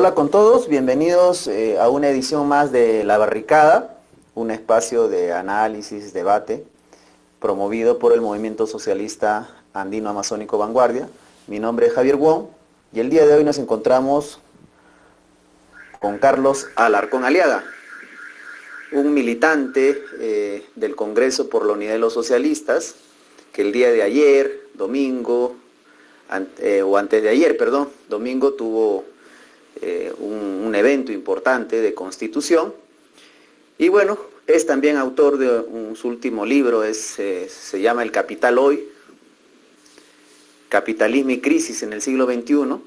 Hola con todos, bienvenidos a una edición más de La Barricada, un espacio de análisis, debate, promovido por el Movimiento Socialista Andino Amazónico Vanguardia. Mi nombre es Javier Wong y el día de hoy nos encontramos con Carlos Alarcón Aliaga, un militante del Congreso por la Unidad de los Socialistas, que el día de ayer, domingo, antes de ayer, perdón, domingo tuvo un evento importante de constitución. Y bueno, es también autor de su último libro, se llama El Capital Hoy, Capitalismo y Crisis en el siglo XXI.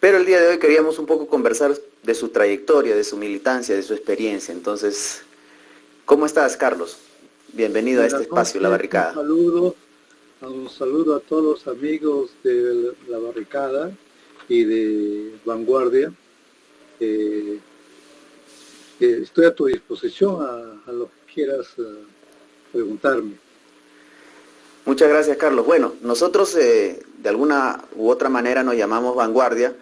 Pero el día de hoy queríamos un poco conversar de su trayectoria, de su militancia, de su experiencia. Entonces, ¿cómo estás, Carlos? Bienvenido a este espacio, La Barricada. Un saludo a todos los amigos de La Barricada y de Vanguardia. Estoy a tu disposición a lo que quieras preguntarme. Muchas gracias, Carlos. Bueno, nosotros de alguna u otra manera nos llamamos Vanguardia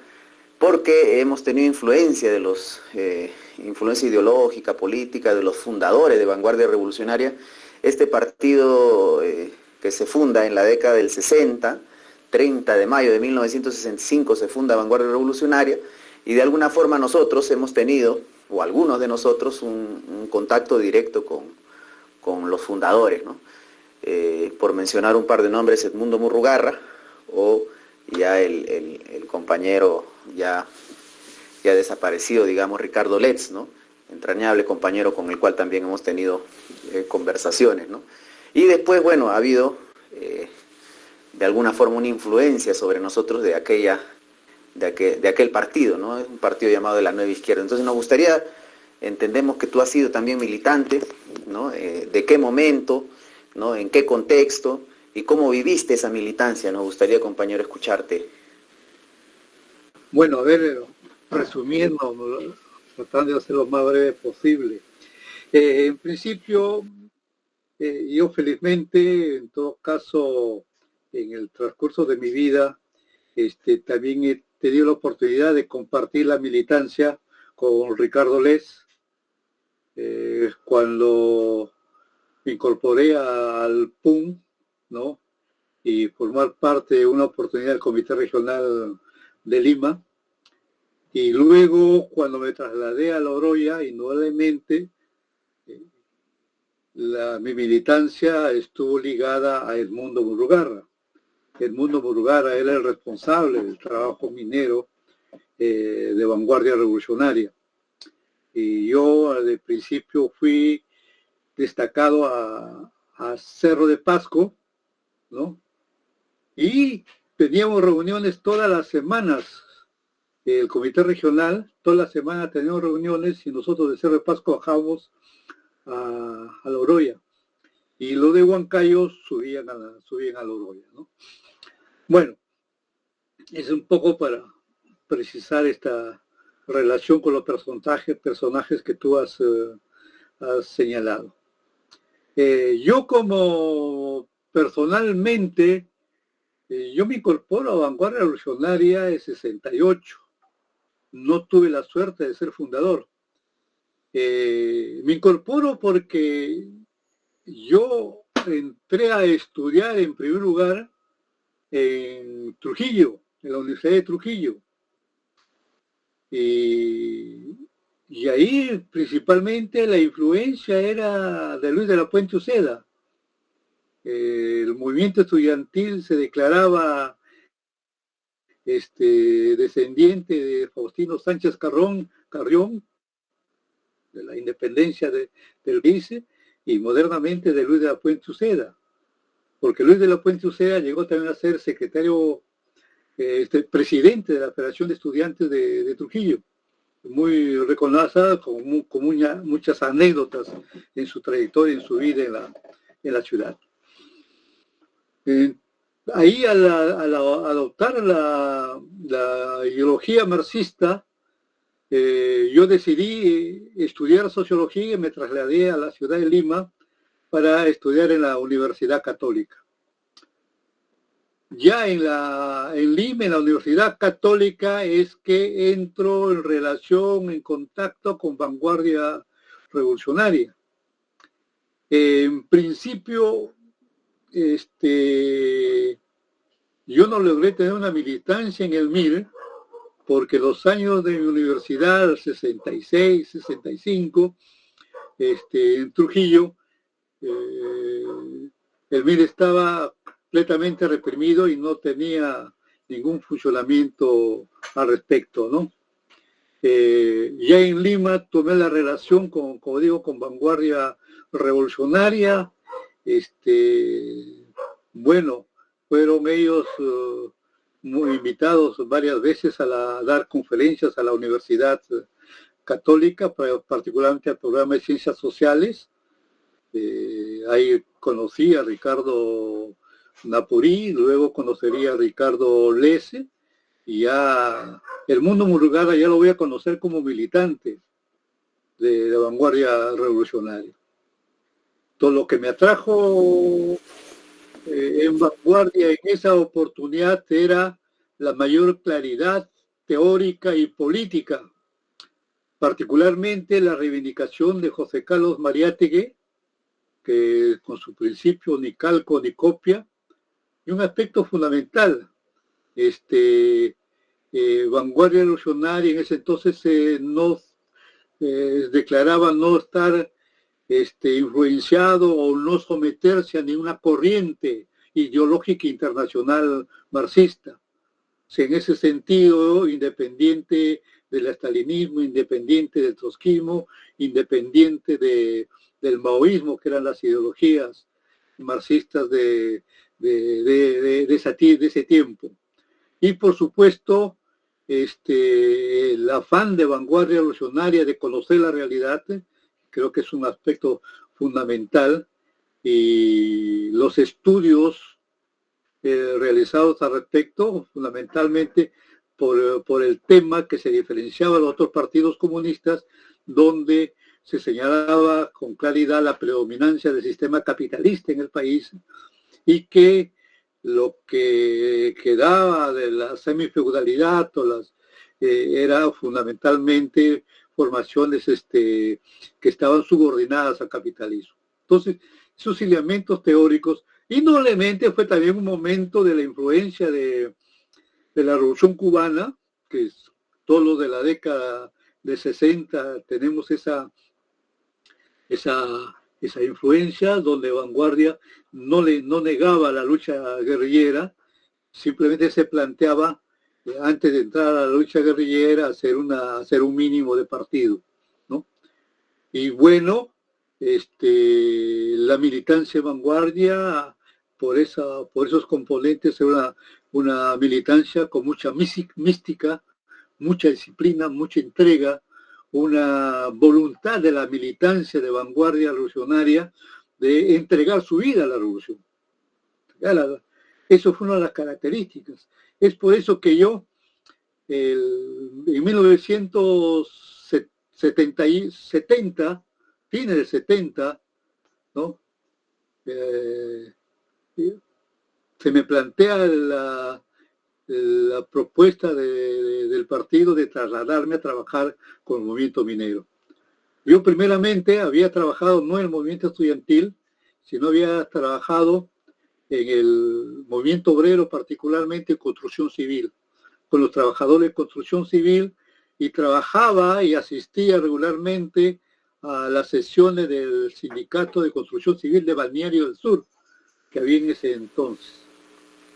porque hemos tenido influencia influencia ideológica, política, de los fundadores de Vanguardia Revolucionaria. Este partido que se funda en la década del 60, 30 de mayo de 1965 se funda Vanguardia Revolucionaria, y de alguna forma nosotros hemos tenido, o algunos de nosotros, un contacto directo con los fundadores, ¿no? Por mencionar un par de nombres, Edmundo Murrugarra, o ya el compañero ya desaparecido, digamos, Ricardo Letts, ¿no? Entrañable compañero con el cual también hemos tenido conversaciones, ¿no? Y después, bueno, ha habido de alguna forma una influencia sobre nosotros de aquel partido, ¿no? Es un partido llamado de la Nueva Izquierda. Entonces nos gustaría, entendemos que tú has sido también militante, ¿no? ¿De qué momento, ¿no? ¿En qué contexto? ¿Y cómo viviste esa militancia? Nos gustaría, compañero, escucharte. Bueno, a ver, resumiendo, tratando de hacer lo más breve posible. En principio, yo felizmente, en todo caso, en el transcurso de mi vida, también he tenido la oportunidad de compartir la militancia con Ricardo Letts. Cuando me incorporé al PUN, ¿no? Y formar parte de una oportunidad del Comité Regional de Lima. Y luego, cuando me trasladé a La Oroya, indudablemente, mi militancia estuvo ligada a Edmundo Murrugarra. Edmundo Murrugarra era el responsable del trabajo minero de Vanguardia Revolucionaria. Y yo, de principio, fui destacado a Cerro de Pasco, ¿no? Y teníamos reuniones todas las semanas. El comité regional, toda la semana teníamos reuniones y nosotros de Cerro de Pasco bajábamos a La Oroya. Y los de Huancayo subían a La Oroya, ¿no? Bueno, es un poco para precisar esta relación con los personajes que tú has señalado. Yo como personalmente, yo me incorporo a Vanguardia Revolucionaria en 68. No tuve la suerte de ser fundador. Me incorporo porque yo entré a estudiar en primer lugar en Trujillo, en la Universidad de Trujillo. Y ahí principalmente la influencia era de Luis de la Puente Uceda. El movimiento estudiantil se declaraba descendiente de Faustino Sánchez Carrión, de la independencia del vice, y modernamente de Luis de la Puente Uceda, porque Luis de la Puente Uceda llegó también a ser secretario, presidente de la Federación de Estudiantes de Trujillo, muy reconocida, con muchas anécdotas en su trayectoria, en su vida en la ciudad. Ahí al adoptar la ideología marxista, yo decidí estudiar sociología y me trasladé a la ciudad de Lima para estudiar en la Universidad Católica. Ya en Lima, en la Universidad Católica, es que entro en relación, en contacto con Vanguardia Revolucionaria. En principio, yo no logré tener una militancia en el MIR, porque los años de mi universidad, 66, 65, en Trujillo, el MIR estaba completamente reprimido y no tenía ningún funcionamiento al respecto, ¿no? Ya en Lima tomé la relación con, como digo, con Vanguardia Revolucionaria. Bueno, fueron ellos muy invitados varias veces a dar conferencias a la Universidad Católica, particularmente al programa de Ciencias Sociales. Ahí conocí a Ricardo Napurí, luego conocería a Ricardo Lese, y ya el mundo Murugara ya lo voy a conocer como militante de la Vanguardia Revolucionaria. Todo lo que me atrajo en Vanguardia en esa oportunidad era la mayor claridad teórica y política, particularmente la reivindicación de José Carlos Mariátegui, que con su principio ni calco ni copia, y un aspecto fundamental, Vanguardia Revolucionaria en ese entonces no declaraba no estar influenciado o no someterse a ninguna corriente ideológica internacional marxista. O sea, en ese sentido, independiente del estalinismo, independiente del trotskismo, independiente del maoísmo, que eran las ideologías marxistas de ese tiempo. Y por supuesto, el afán de Vanguardia Revolucionaria de conocer la realidad, creo que es un aspecto fundamental, y los estudios realizados al respecto, fundamentalmente por el tema que se diferenciaba de los otros partidos comunistas, donde se señalaba con claridad la predominancia del sistema capitalista en el país, y que lo que quedaba de la semifeudalidad era fundamentalmente formaciones que estaban subordinadas al capitalismo. Entonces, esos elementos teóricos, indudablemente fue también un momento de la influencia de la Revolución Cubana, que es todo lo de la década de 60, tenemos esa influencia, donde Vanguardia no negaba la lucha guerrillera, simplemente se planteaba, antes de entrar a la lucha guerrillera, hacer un mínimo de partido, ¿no? Y bueno, la militancia de Vanguardia, por esos componentes, era una militancia con mucha mística, mucha disciplina, mucha entrega, una voluntad de la militancia de Vanguardia Revolucionaria de entregar su vida a la revolución. Eso fue una de las características. Es por eso que yo, en 1970, fines del 70, ¿no? Se me plantea la propuesta del partido de trasladarme a trabajar con el movimiento minero. Yo primeramente había trabajado no en el movimiento estudiantil, sino había trabajado en el movimiento obrero, particularmente en construcción civil, con los trabajadores de construcción civil, y trabajaba y asistía regularmente a las sesiones del Sindicato de Construcción Civil de Balneario del Sur, que había en ese entonces.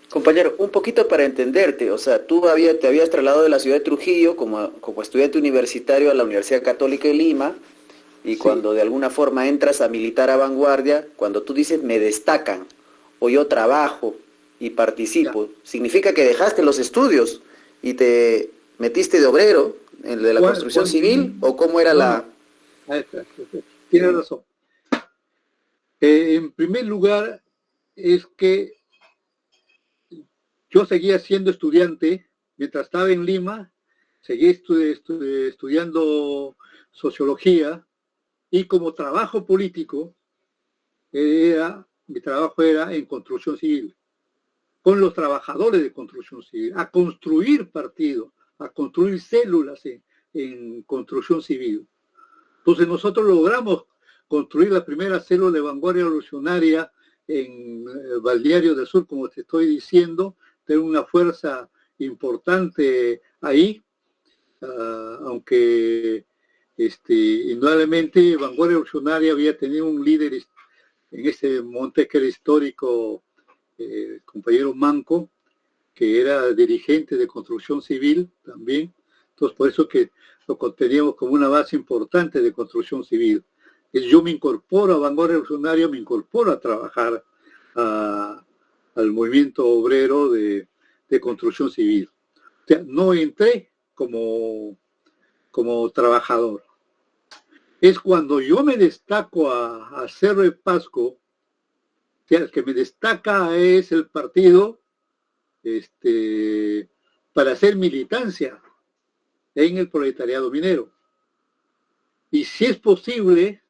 Compañero, un poquito para entenderte, o sea, tú te habías trasladado de la ciudad de Trujillo como estudiante universitario a la Universidad Católica de Lima, y sí, cuando de alguna forma entras a militar a Vanguardia, cuando tú dices me destacan, o yo trabajo y participo, ya, ¿significa que dejaste los estudios y te metiste de obrero en de la construcción civil, o cómo era la...? Tienes razón. En primer lugar, es que yo seguía siendo estudiante, mientras estaba en Lima, seguí estudiando sociología, y como trabajo político, mi trabajo era en construcción civil, con los trabajadores de construcción civil, a construir partidos, a construir células en construcción civil. Entonces nosotros logramos construir la primera célula de vanguardia revolucionaria en Balneario del Sur, como te estoy diciendo, tener una fuerza importante ahí, aunque indudablemente Vanguardia Revolucionaria había tenido un líder en ese monte que era histórico, el compañero Manco, que era dirigente de construcción civil también. Entonces, por eso que lo teníamos como una base importante de construcción civil. Yo me incorporo a Vanguardia Revolucionaria, me incorporo a trabajar al movimiento obrero de construcción civil. O sea, no entré como trabajador. Es cuando yo me destaco a Cerro de Pasco, o sea, el que me destaca es el partido para hacer militancia en el proletariado minero. Y si es posible,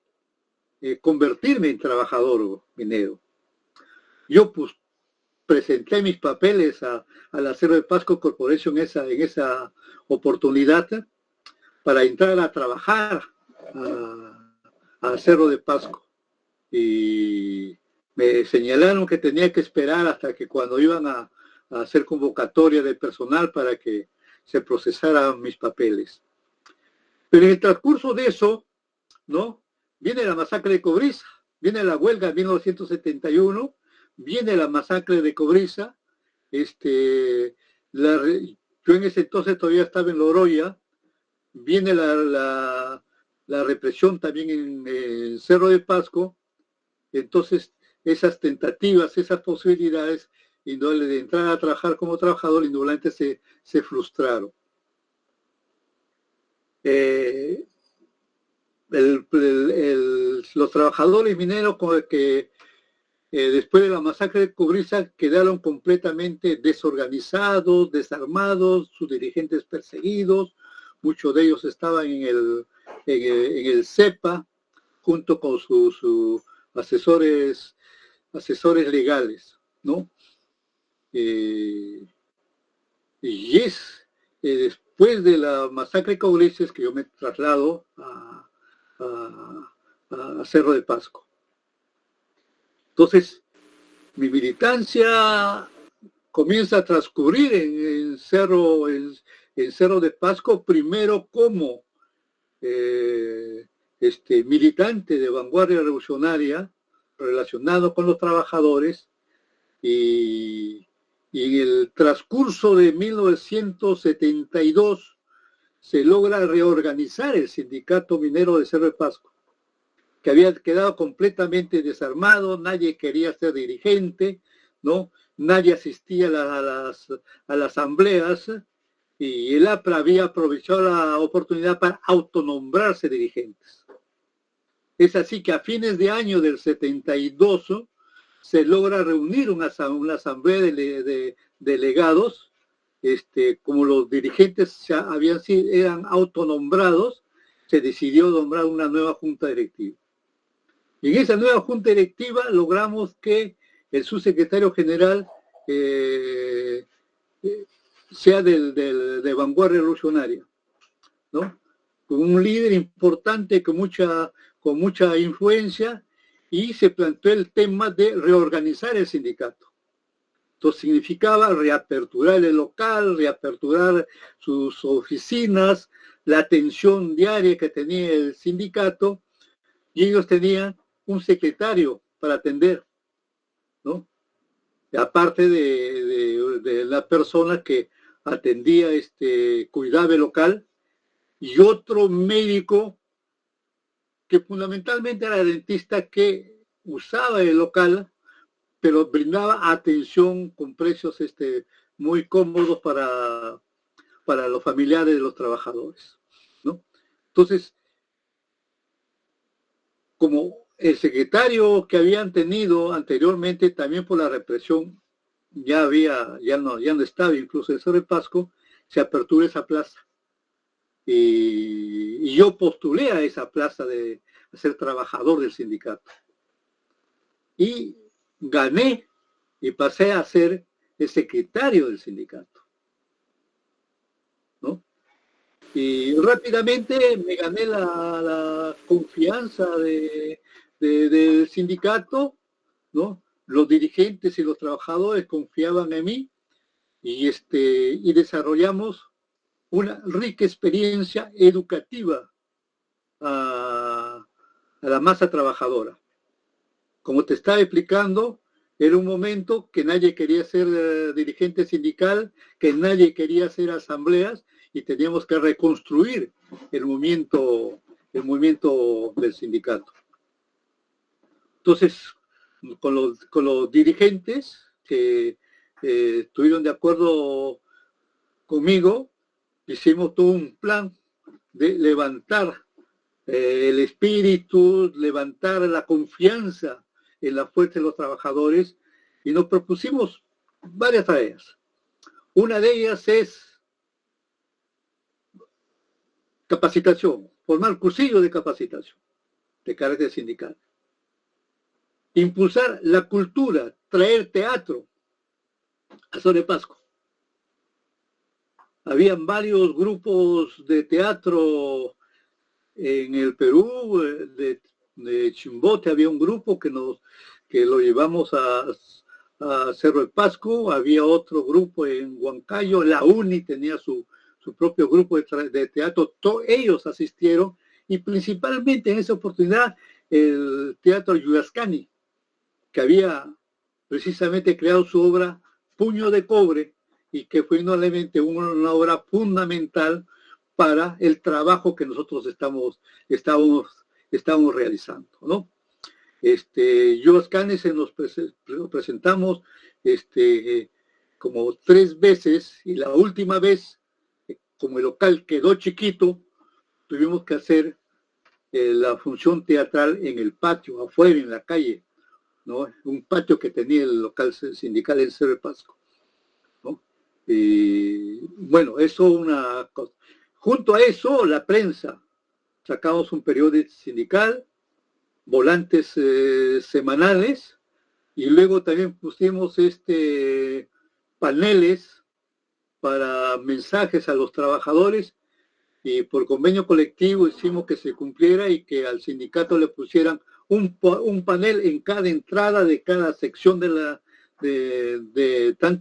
convertirme en trabajador minero. Yo pues presenté mis papeles a la Cerro de Pasco Corporation en esa oportunidad para entrar a trabajar a Cerro de Pasco. Y me señalaron que tenía que esperar hasta que cuando iban a hacer convocatoria de personal para que se procesaran mis papeles. Pero en el transcurso de eso, ¿no? Viene la masacre de Cobriza, viene la huelga de 1971, viene la masacre de Cobriza, yo en ese entonces todavía estaba en Loroya, viene la represión también en Cerro de Pasco. Entonces esas tentativas, esas posibilidades de entrar a trabajar como trabajador, indudablemente se frustraron. Los trabajadores mineros que después de la masacre de Cobriza quedaron completamente desorganizados, desarmados, sus dirigentes perseguidos, muchos de ellos estaban en el CEPA junto con sus asesores legales, ¿no? Y es después de la masacre de Cobriza que yo me traslado a Cerro de Pasco. Entonces, mi militancia comienza a transcurrir en Cerro de Pasco, primero como militante de Vanguardia Revolucionaria relacionado con los trabajadores, y en el transcurso de 1972 se logra reorganizar el sindicato minero de Cerro de Pasco, que había quedado completamente desarmado, nadie quería ser dirigente, ¿no? Nadie asistía a las asambleas, y el APRA había aprovechado la oportunidad para autonombrarse dirigentes. Es así que a fines de año del 72 se logra reunir una asamblea de delegados, como los dirigentes ya eran autonombrados, se decidió nombrar una nueva junta directiva. Y en esa nueva junta directiva logramos que el subsecretario general sea de Vanguardia Revolucionaria, ¿no? Un líder importante con mucha influencia, y se planteó el tema de reorganizar el sindicato. Entonces significaba reaperturar el local, reaperturar sus oficinas, la atención diaria que tenía el sindicato, y ellos tenían un secretario para atender, ¿no? Aparte de la persona que atendía, cuidaba el local, y otro médico que fundamentalmente era el dentista que usaba el local, pero brindaba atención con precios muy cómodos para los familiares de los trabajadores, ¿no? Entonces, como el secretario que habían tenido anteriormente, también por la represión, ya no estaba incluso en Cerro de Pasco, se apertura esa plaza. Y yo postulé a esa plaza de ser trabajador del sindicato. Y gané y pasé a ser el secretario del sindicato, ¿no? Y rápidamente me gané la confianza del sindicato, ¿no? Los dirigentes y los trabajadores confiaban en mí y desarrollamos una rica experiencia educativa a la masa trabajadora. Como te estaba explicando, era un momento que nadie quería ser dirigente sindical, que nadie quería hacer asambleas y teníamos que reconstruir el movimiento del sindicato. Entonces, con los dirigentes que estuvieron de acuerdo conmigo, hicimos todo un plan de levantar el espíritu, levantar la confianza en la fuerza de los trabajadores y nos propusimos varias tareas. Una de ellas es capacitación, formar cursillos de capacitación de carácter sindical. Impulsar la cultura, traer teatro a Cerro de Pasco. Habían varios grupos de teatro en el Perú, de Chimbote había un grupo que lo llevamos a Cerro de Pasco, había otro grupo en Huancayo, la UNI tenía su propio grupo de teatro, ellos asistieron, y principalmente en esa oportunidad el Teatro Yuyascani, que había precisamente creado su obra Puño de Cobre, y que fue indudablemente una obra fundamental para el trabajo que nosotros estamos realizando, ¿no? Yuyascani nos presentamos como 3 veces, y la última vez, como el local quedó chiquito, tuvimos que hacer la función teatral en el patio, afuera, en la calle, ¿no? Un patio que tenía el local sindical en Cerro de Pasco, ¿no? Y bueno, eso una cosa. Junto a eso, la prensa. Sacamos un periódico sindical, volantes semanales, y luego también pusimos paneles para mensajes a los trabajadores, y por convenio colectivo hicimos que se cumpliera y que al sindicato le pusieran un panel en cada entrada de cada sección tanto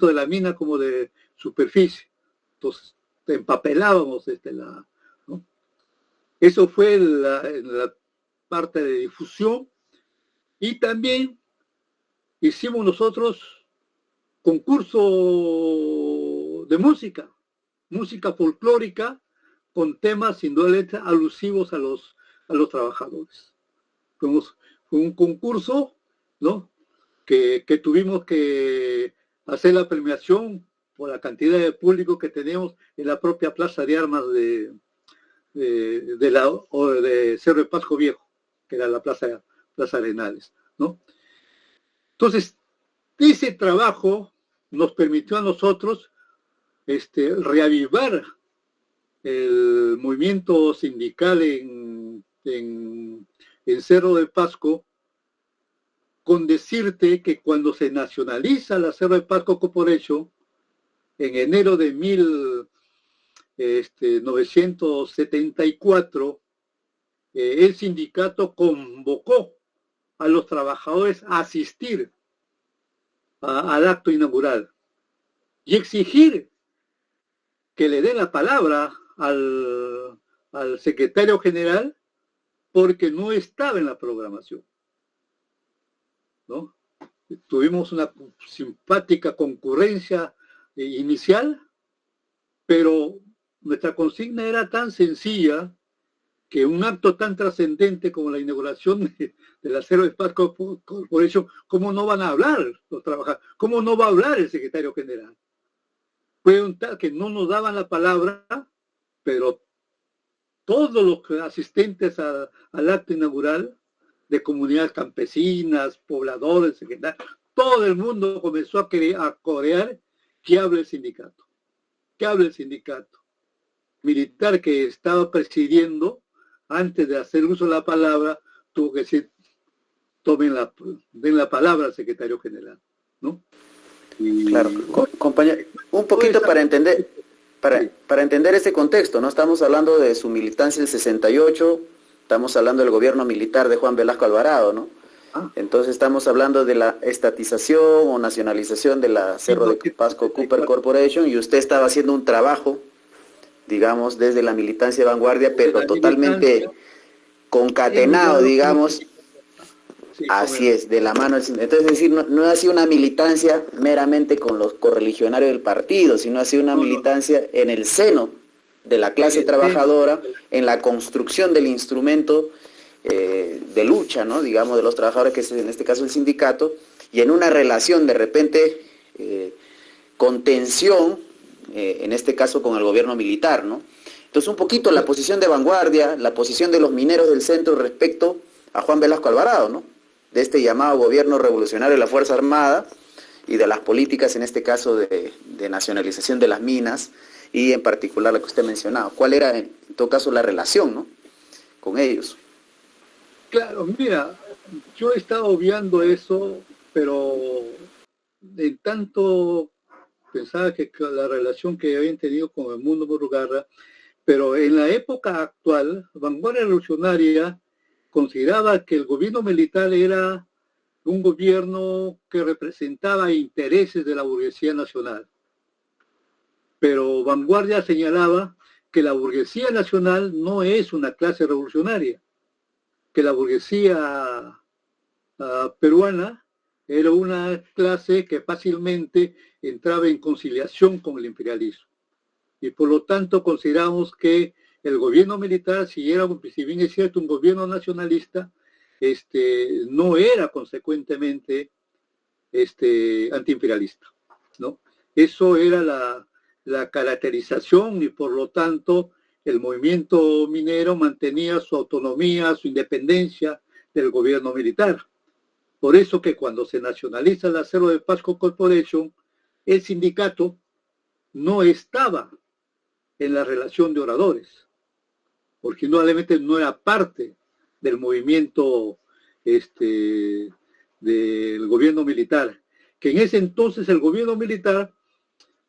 de la mina como de superficie. Entonces empapelábamos ¿no? Eso fue la parte de difusión, y también hicimos nosotros concurso de música folclórica con temas indudablemente alusivos a los trabajadores. Fue un concurso, ¿no? que tuvimos que hacer la premiación por la cantidad de público que teníamos en la propia Plaza de Armas de Cerro de Pasco Viejo, que era la Plaza Arenales, ¿no? Entonces, ese trabajo nos permitió a nosotros reavivar el movimiento sindical en Cerro de Pasco, con decirte que cuando se nacionaliza la Cerro de Pasco Corporation, en enero de 1974, el sindicato convocó a los trabajadores a asistir al acto inaugural y exigir que le den la palabra al secretario general, porque no estaba en la programación, ¿no? Tuvimos una simpática concurrencia inicial, pero nuestra consigna era tan sencilla que un acto tan trascendente como la inauguración de la Cerro de Pasco Corporation, ¿cómo no van a hablar los trabajadores? ¿Cómo no va a hablar el secretario general? Fue un tal que no nos daban la palabra, pero todos los asistentes al acto inaugural, de comunidades campesinas, pobladores, todo el mundo comenzó a corear que hable el sindicato. Que hable el sindicato militar que estaba presidiendo. Antes de hacer uso de la palabra, tuvo que decir, den la palabra al secretario general, ¿no? Y Claro, compañero, un poquito para entender, para entender ese contexto, ¿no? Estamos hablando de su militancia del 68, estamos hablando del gobierno militar de Juan Velasco Alvarado, ¿no? Entonces estamos hablando de la estatización o nacionalización de la Cerro de Pasco Copper Corporation, y usted estaba haciendo un trabajo, digamos, desde la militancia de vanguardia, pero totalmente concatenado, digamos. Sí, así es, de la mano. Entonces, es decir, no ha sido una militancia meramente con los correligionarios del partido, sino ha sido una militancia en el seno de la clase trabajadora, en la construcción del instrumento de lucha, ¿no? Digamos, de los trabajadores, que es en este caso el sindicato, y en una relación de repente con tensión, en este caso con el gobierno militar, ¿no? Entonces, un poquito la posición de vanguardia, la posición de los mineros del centro respecto a Juan Velasco Alvarado, ¿no? De este llamado gobierno revolucionario de la Fuerza Armada y de las políticas, en este caso, de nacionalización de las minas, y en particular la que usted mencionaba. ¿Cuál era, en todo caso, la relación, ¿no?, con ellos? Claro, mira, yo he estado obviando eso, pero en tanto pensaba que la relación que habían tenido con el mundo Murugarra, pero en la época actual, Vanguardia Revolucionaria consideraba que el gobierno militar era un gobierno que representaba intereses de la burguesía nacional. Pero Vanguardia señalaba que la burguesía nacional no es una clase revolucionaria, que la burguesía peruana era una clase que fácilmente entraba en conciliación con el imperialismo. Y por lo tanto consideramos que el gobierno militar, si bien es cierto un gobierno nacionalista, no era consecuentemente antiimperialista, ¿no? Eso era la caracterización, y por lo tanto el movimiento minero mantenía su autonomía, su independencia del gobierno militar. Por eso que cuando se nacionaliza la Cerro de Pasco Corporation, el sindicato no estaba en la relación de oradores, porque indudablemente no era parte del movimiento del gobierno militar, que en ese entonces el gobierno militar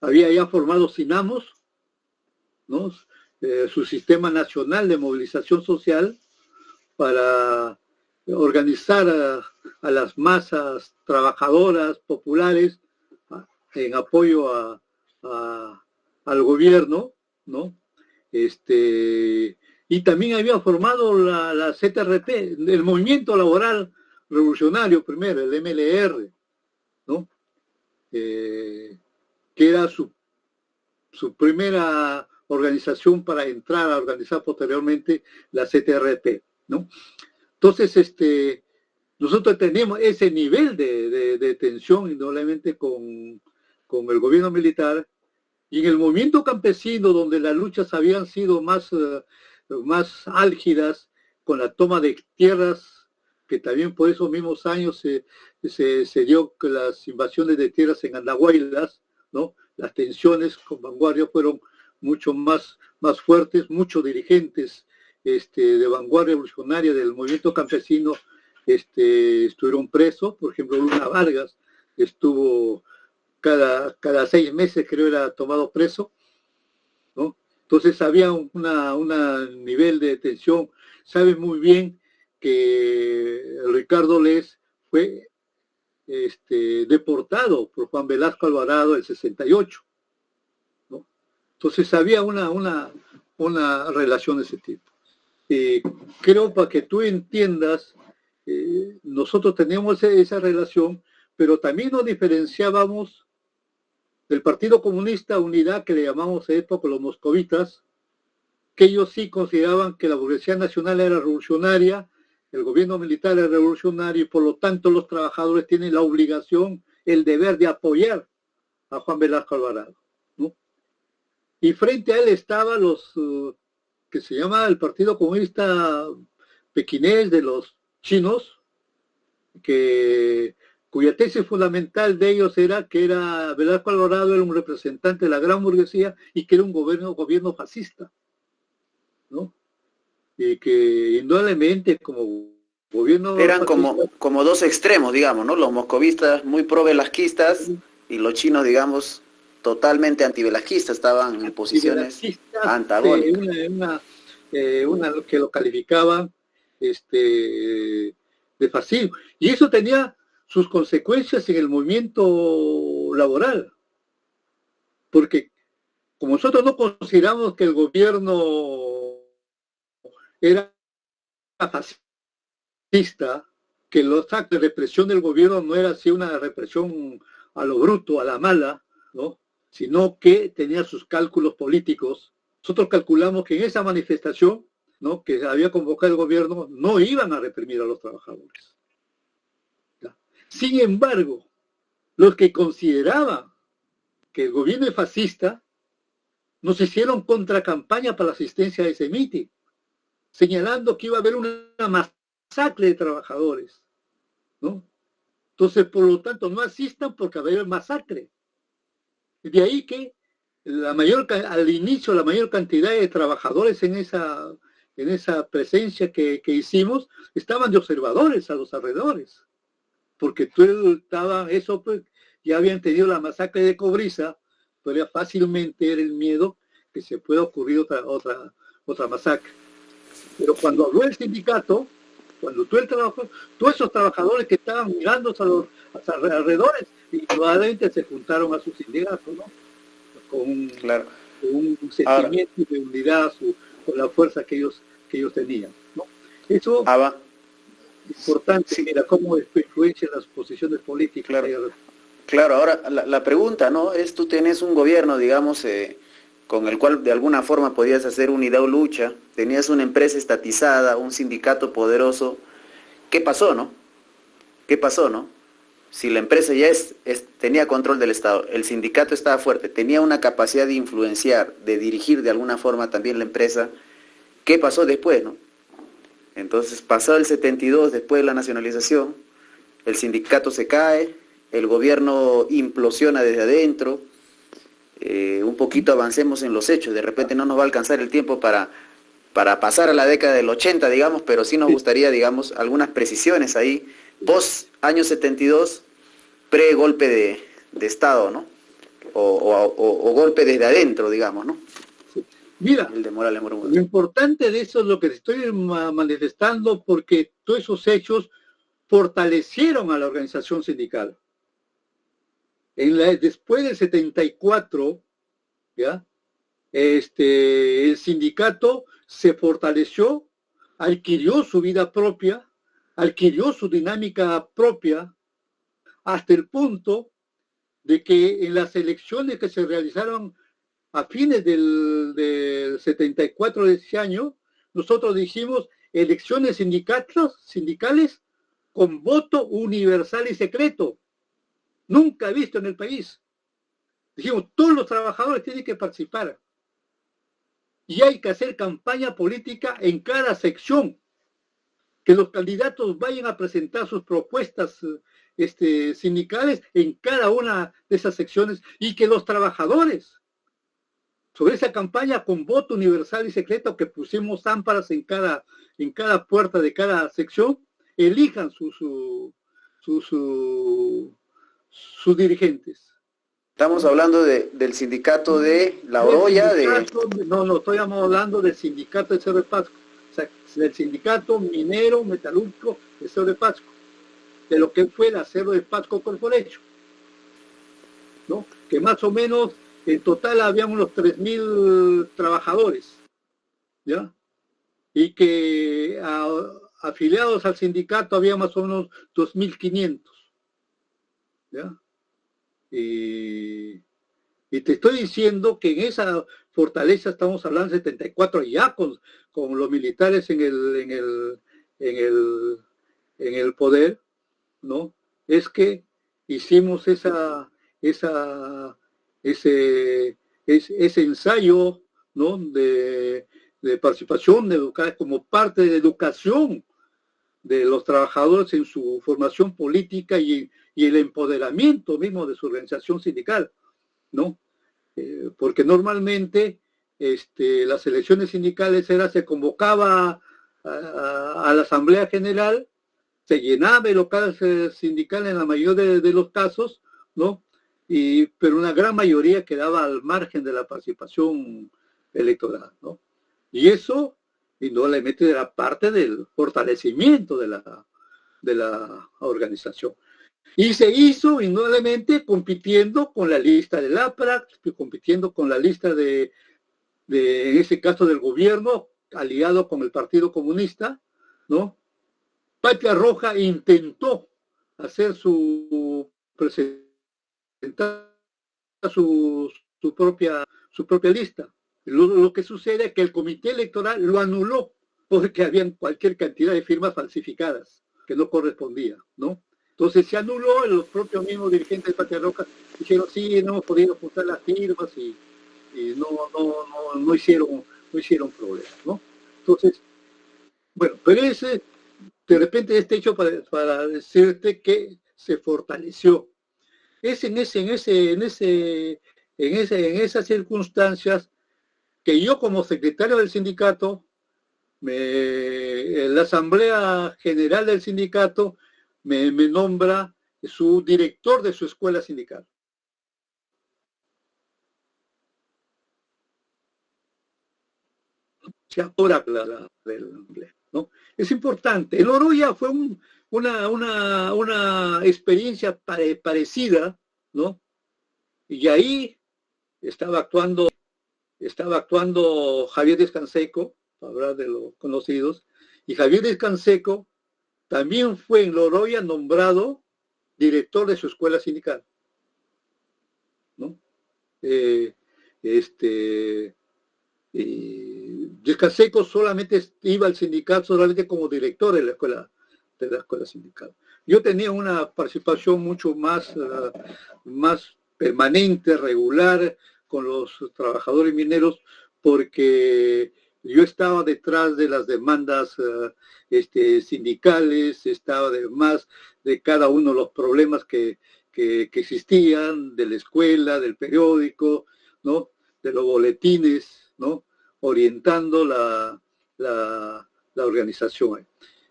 había ya formado SINAMOS, ¿no? Su sistema nacional de movilización social, para organizar a las masas trabajadoras, populares, en apoyo al gobierno, ¿no? Y también había formado la CTRP, el Movimiento Laboral Revolucionario primero, el MLR, ¿no? Que era su primera organización para entrar a organizar posteriormente la CTRP, ¿no? Entonces, nosotros teníamos ese nivel de tensión, indudablemente, con el gobierno militar. Y en el movimiento campesino, donde las luchas habían sido más álgidas, con la toma de tierras, que también por esos mismos años se dio las invasiones de tierras en Andahuaylas, ¿no? Las tensiones con vanguardia fueron mucho más fuertes. Muchos dirigentes de vanguardia revolucionaria del movimiento campesino estuvieron presos. Por ejemplo, Luna Vargas estuvo cada 6 meses, creo, era tomado preso, ¿no? Entonces había un nivel de tensión. Sabe muy bien que Ricardo Les fue deportado por Juan Velasco Alvarado en el 68, ¿no? Entonces había una relación de ese tipo. Creo, para que tú entiendas, nosotros teníamos esa relación, pero también nos diferenciábamos del Partido Comunista Unidad, que le llamamos a época los moscovitas, que ellos sí consideraban que la burguesía nacional era revolucionaria, el gobierno militar era revolucionario, y por lo tanto los trabajadores tienen la obligación, el deber de apoyar a Juan Velasco Alvarado, ¿no? Y frente a él estaban los que se llama el Partido Comunista Pequinés, de los chinos, cuya tesis fundamental de ellos era que Velasco Alvarado era un representante de la gran burguesía y que era un gobierno fascista, ¿no? Y que indudablemente como gobierno eran fascista, como dos extremos, digamos, ¿no? Los moscovistas muy pro-velasquistas y los chinos, digamos, totalmente antivelasquistas, estaban en posiciones antagónicas. Una que lo calificaba de fascismo. Y eso tenía sus consecuencias en el movimiento laboral, porque como nosotros no consideramos que el gobierno era fascista, que los actos de represión del gobierno no era así una represión a lo bruto, a la mala, ¿no? Sino que tenía sus cálculos políticos. Nosotros calculamos que en esa manifestación, ¿no?, que había convocado el gobierno, no iban a reprimir a los trabajadores. ¿Ya? Sin embargo, los que consideraban que el gobierno es fascista, nos hicieron contracampaña para la asistencia a ese mitin, señalando que iba a haber una masacre de trabajadores, ¿no? Entonces, por lo tanto, no asistan porque va a haber masacre. De ahí que al inicio la mayor cantidad de trabajadores en esa presencia que hicimos estaban de observadores a los alrededores, porque pues, ya habían tenido la masacre de Cobriza, podría fácilmente era el miedo que se pueda ocurrir otra masacre. Pero cuando habló el sindicato, cuando todos esos trabajadores que estaban mirando a los alrededores, indudablemente se juntaron a su sindicato, ¿no? Con un sentimiento de unidad, con la fuerza que ellos tenían, ¿no? Eso es importante, sí. Mira cómo influencia las posiciones políticas. Claro, ahora la pregunta, ¿no? Es, tú tenés un gobierno, digamos, con el cual de alguna forma podías hacer unidad o lucha, tenías una empresa estatizada, un sindicato poderoso. ¿Qué pasó, no? ¿Qué pasó, no? Si la empresa ya tenía control del Estado, el sindicato estaba fuerte, tenía una capacidad de influenciar, de dirigir de alguna forma también la empresa, ¿qué pasó después, no? Entonces, pasado el 72, después de la nacionalización, el sindicato se cae, el gobierno implosiona desde adentro. Un poquito avancemos en los hechos, de repente no nos va a alcanzar el tiempo para pasar a la década del 80, digamos, pero sí nos gustaría, digamos, algunas precisiones ahí, post año 72, pre-golpe de Estado, ¿no? O golpe desde adentro, digamos, ¿no? Mira, el de Morales Murmuro. Lo importante de eso es lo que estoy manifestando, porque todos esos hechos fortalecieron a la organización sindical. Después del 74, ¿ya? El sindicato se fortaleció, adquirió su vida propia, adquirió su dinámica propia, hasta el punto de que en las elecciones que se realizaron a fines del 74 de ese año, nosotros dijimos elecciones sindicales con voto universal y secreto. Nunca visto en el país. Dijimos, todos los trabajadores tienen que participar. Y hay que hacer campaña política en cada sección. Que los candidatos vayan a presentar sus propuestas sindicales en cada una de esas secciones, y que los trabajadores, sobre esa campaña con voto universal y secreto, que pusimos ámparas en cada puerta de cada sección, elijan sus dirigentes. Estamos hablando del sindicato de La Oroya. No, estoy hablando del sindicato de Cerro de Pasco, o sea, del sindicato minero metalúrgico de Cerro de Pasco, de lo que fue la Cerro de Pasco Corporation, ¿no? Que más o menos en total había unos 3.000 trabajadores, ¿ya? Y que afiliados al sindicato había más o menos 2.500, ¿ya? Y te estoy diciendo que en esa fortaleza estamos hablando de 74, ya con los militares en el poder, ¿no? Es que hicimos ese ensayo, ¿no? de participación como parte de la educación de los trabajadores en su formación política y el empoderamiento mismo de su organización sindical, ¿no? Porque normalmente las elecciones sindicales se convocaba a la Asamblea General, se llenaba el local sindical en la mayoría de los casos, ¿no? pero una gran mayoría quedaba al margen de la participación electoral, ¿no? Y eso, indudablemente, era parte del fortalecimiento de la organización. Y se hizo, indudablemente, compitiendo con la lista del APRA, compitiendo con la lista en ese caso, del gobierno, aliado con el Partido Comunista, ¿no? Patria Roja intentó hacer presentar su propia lista. Lo que sucede es que el comité electoral lo anuló porque habían cualquier cantidad de firmas falsificadas que no correspondían, ¿no? Entonces se anuló, los propios mismos dirigentes de Patria Roja dijeron, sí, no hemos podido juntar las firmas y no hicieron problemas, ¿no? Entonces, bueno, pero de repente este hecho para decirte que se fortaleció. Es en esas circunstancias que yo, como secretario del sindicato, la Asamblea General del sindicato me nombra su director de su escuela sindical. Se ahora ¿no? Es importante. En Oroya fue una experiencia parecida, ¿no? Y ahí estaba actuando Javier Descanseco, para hablar de los conocidos, y Javier Descanseco también fue en Oroya nombrado director de su escuela sindical, ¿no? Descanseco solamente iba al sindicato solamente como director de la escuela sindical. Yo tenía una participación mucho más permanente, regular, con los trabajadores mineros, porque yo estaba detrás de las demandas sindicales, estaba además de cada uno de los problemas que existían, de la escuela, del periódico, ¿no? De los boletines, ¿no? Orientando la organización.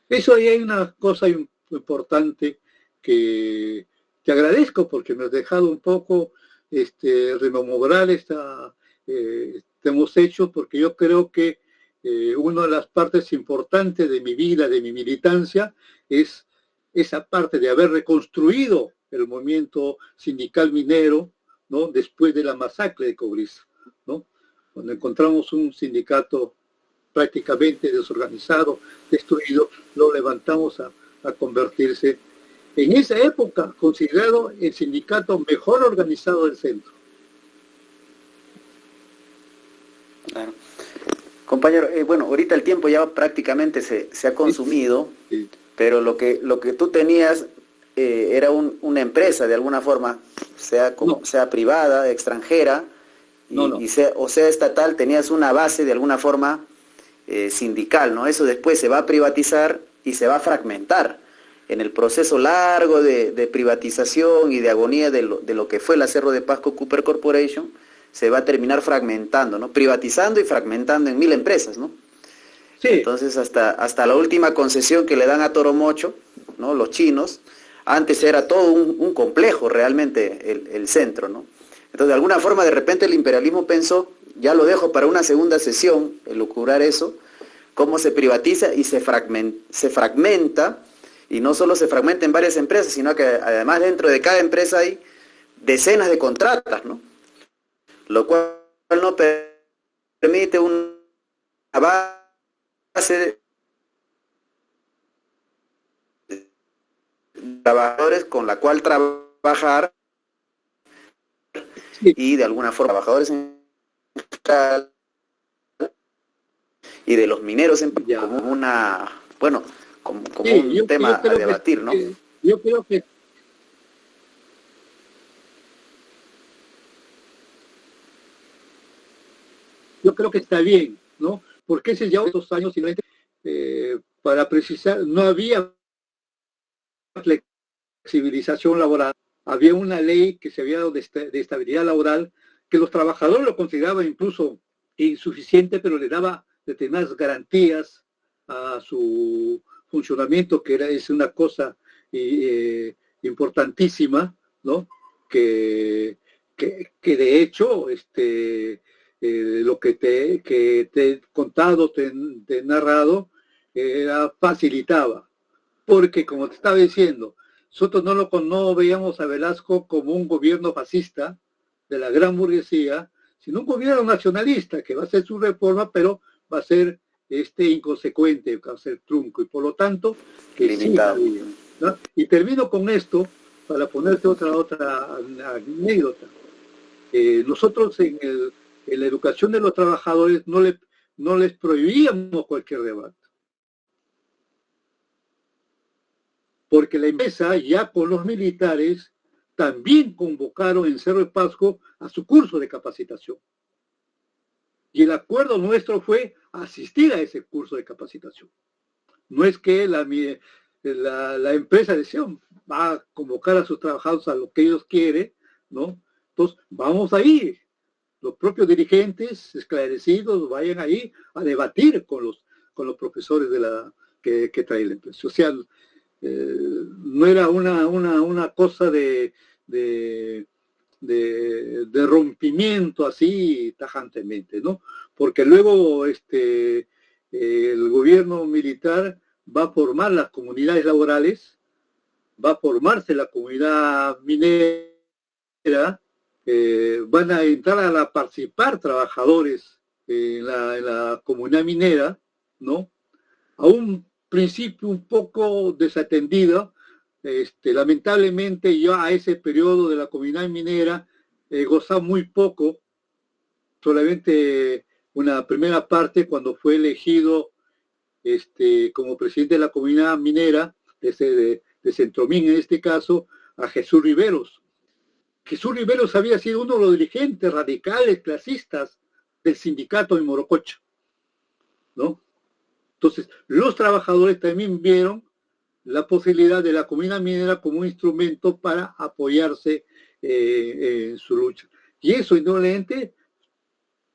Eso ahí hay una cosa importante que te agradezco porque me has dejado un poco rememorar hemos hecho, porque yo creo que una de las partes importantes de mi vida, de mi militancia, es esa parte de haber reconstruido el movimiento sindical minero, ¿no? Después de la masacre de Cobrizas, ¿no? Cuando encontramos un sindicato prácticamente desorganizado, destruido, lo levantamos a convertirse, en esa época, considerado el sindicato mejor organizado del centro. Claro. Compañero, bueno, ahorita el tiempo ya prácticamente se ha consumido, sí. Pero lo que tú tenías era una empresa de alguna forma, sea privada, extranjera, sea estatal, tenías una base de alguna forma sindical, ¿no? Eso después se va a privatizar y se va a fragmentar. En el proceso largo de privatización y de agonía de lo que fue la Cerro de Pasco Copper Corporation, se va a terminar fragmentando, ¿no? Privatizando y fragmentando en 1000 empresas, ¿no? Sí. Entonces hasta la última concesión que le dan a Toromocho, ¿no? Los chinos, antes era todo un complejo realmente el centro, ¿no? Entonces de alguna forma de repente el imperialismo pensó, ya lo dejo para una segunda sesión, elucubrar eso, cómo se privatiza y se fragmenta, y no solo se fragmenta en varias empresas, sino que además dentro de cada empresa hay decenas de contratas, ¿no? Lo cual no permite una base de trabajadores con la cual trabajar, y de alguna forma trabajadores en y de los mineros en como una, bueno, como un tema a debatir, ¿no? Yo creo que está bien, ¿no? Porque ese ya otros años, para precisar, no había flexibilización laboral, había una ley que se había dado de estabilidad laboral, que los trabajadores lo consideraban incluso insuficiente, pero le daba determinadas garantías a su funcionamiento, que es una cosa importantísima, ¿no? que, que de hecho lo que te he contado, te he narrado, facilitaba. Porque, como te estaba diciendo, nosotros no veíamos a Velasco como un gobierno fascista de la gran burguesía, sino un gobierno nacionalista que va a hacer su reforma, pero va a ser inconsecuente, va a ser trunco, y por lo tanto, que limitado. sí, ¿no? Y termino con esto, para ponerte otra anécdota. Nosotros en la educación de los trabajadores no les prohibíamos cualquier debate. Porque la empresa, ya con los militares, también convocaron en Cerro de Pasco a su curso de capacitación. Y el acuerdo nuestro fue asistir a ese curso de capacitación. No es que la empresa decía, va a convocar a sus trabajadores a lo que ellos quieren, ¿no? Entonces, vamos ahí. Los propios dirigentes esclarecidos vayan ahí a debatir con los profesores que trae la empresa. O sea, no era una cosa de rompimiento así tajantemente, ¿no? Porque luego el gobierno militar va a formar las comunidades laborales, va a formarse la comunidad minera, van a entrar a participar trabajadores en la comunidad minera, ¿no? A un principio un poco desatendido. Lamentablemente ya a ese periodo de la comunidad minera gozaba muy poco, solamente una primera parte cuando fue elegido como presidente de la comunidad minera, de Centromín en este caso, a Jesús Riveros. Jesús Riveros había sido uno de los dirigentes radicales, clasistas del sindicato de Morococha, ¿no? Entonces, los trabajadores también vieron la posibilidad de la comunidad minera como un instrumento para apoyarse en su lucha. Y eso, indudablemente,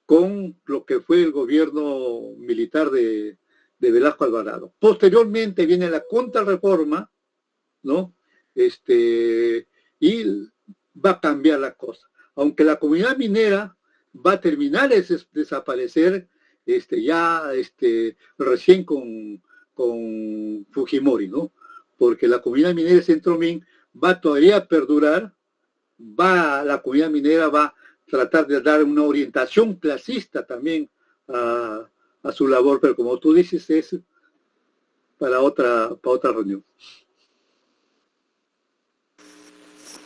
con lo que fue el gobierno militar de Velasco Alvarado. Posteriormente viene la contrarreforma, ¿no? Y va a cambiar la cosa. Aunque la comunidad minera va a terminar de desaparecer recién con Fujimori, ¿no? Porque la comunidad minera de Centromín va todavía a perdurar, la comunidad minera va a tratar de dar una orientación clasista también a su labor, pero como tú dices, es para otra reunión.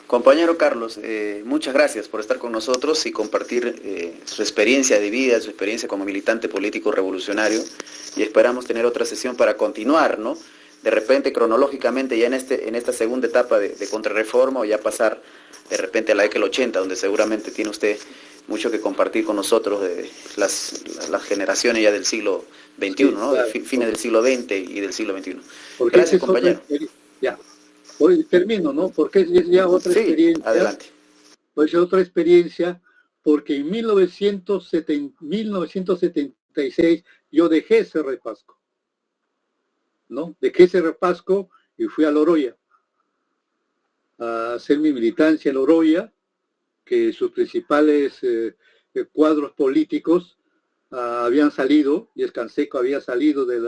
Compañero Carlos, muchas gracias por estar con nosotros y compartir su experiencia de vida, su experiencia como militante político revolucionario, y esperamos tener otra sesión para continuar, ¿no? De repente, cronológicamente, ya en esta segunda etapa de contrarreforma, o ya pasar de repente a la década del 80, donde seguramente tiene usted mucho que compartir con nosotros de las generaciones ya del siglo XXI, sí, ¿no? Claro, de fines del siglo XX y del siglo XXI. Gracias, compañero. Ya. Hoy termino, ¿no? Porque es ya otra experiencia. Adelante. Pues es otra experiencia, porque en 1976 yo dejé Cerro de Pasco, ¿no? Dejé Cerro de Pasco y fui a Loroya a hacer mi militancia en Loroya, que sus principales cuadros políticos habían salido, y Escanseco había salido de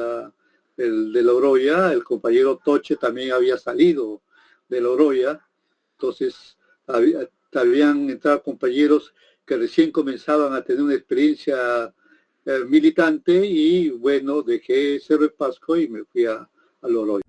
Loroya, el compañero Toche también había salido de Loroya. Entonces habían entrado compañeros que recién comenzaban a tener una experiencia militante, y bueno, dejé Cerro de Pasco y me fui a Loroya.